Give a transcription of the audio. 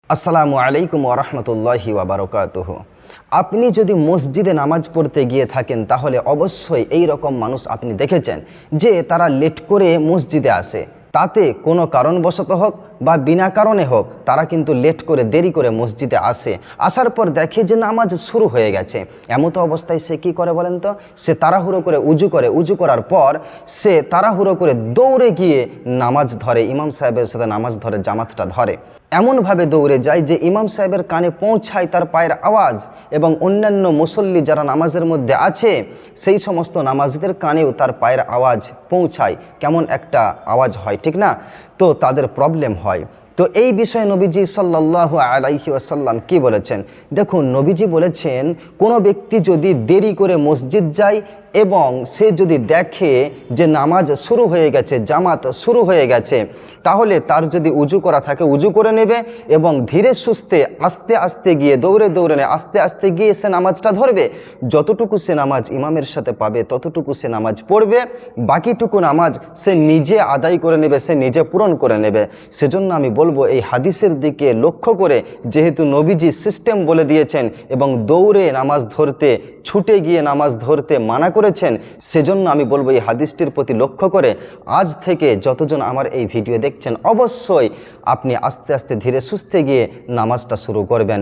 আসসালামু আলাইকুম ওয়া রাহমাতুল্লাহি ওয়া বারাকাতুহু। আপনি যদি মসজিদে নামাজ পড়তে গিয়ে থাকেন তাহলে অবশ্যই এই রকম মানুষ আপনি দেখেছেন যে তারা লেট করে মসজিদে আসে। তাতে কোনো কারণবশত হোক বা বিনা কারণে হোক তারা কিন্তু লেট করে দেরি করে মসজিদে আসে। আসার পর দেখে যে নামাজ শুরু হয়ে গেছে। এমতো অবস্থায় সে কি করে বলেন তো? সে তাড়াহুড়ো করে উজু করে, উজু করার পর সে তাড়াহুড়ো করে দৌড়ে গিয়ে নামাজ ধরে, ইমাম সাহেবের সাথে নামাজ ধরে, জামাতটা ধরে। এমনভাবে দৌড়ে যায় যে ইমাম সাহেবের কানে পৌঁছায় তার পায়ের আওয়াজ, এবং অন্যান্য মুসল্লি যারা নামাজের মধ্যে আছে সেই সমস্ত নামাজীদের কানেও তার পায়ের আওয়াজ পৌঁছায়। কেমন একটা আওয়াজ হয়, ঠিক না? তো তাদের প্রবলেম হয়। তো এই বিষয়ে নবীজি সাল্লাল্লাহু আলাইহি ওয়াসাল্লাম কি বলেছেন দেখুন। নবীজি বলেছেন, কোনো ব্যক্তি যদি দেরি করে মসজিদ যায় এবং সে যদি দেখে যে নামাজ শুরু হয়ে গেছে, জামাত শুরু হয়ে গেছে, তাহলে তার যদি উজু করা থাকে উজু করে নেবে এবং ধীরে সুস্থে আস্তে আস্তে গিয়ে, দৌড়ে দৌড়ে আস্তে আস্তে গিয়ে সে নামাজটা ধরবে। যতটুকু সে নামাজ ইমামের সাথে পাবে ততটুকু সে নামাজ পড়বে, বাকিটুকু নামাজ সে নিজে আদায় করে নেবে, সে নিজে পূরণ করে নেবে। সেজন্য আমি বলবো এই হাদিসের দিকে লক্ষ্য করে, যেহেতু নবীজি সিস্টেম বলে দিয়েছেন এবং দৌড়ে নামাজ ধরতে, ছুটে গিয়ে নামাজ ধরতে মানা করেছেন, সেজন্য আমি বলবো এই হাদিসটির প্রতি লক্ষ্য করে আজ থেকে যতজন আমার এই ভিডিও দেখছেন অবশ্যই আপনি আস্তে আস্তে ধীরে সুস্থে গিয়ে নামাজটা শুরু করবেন।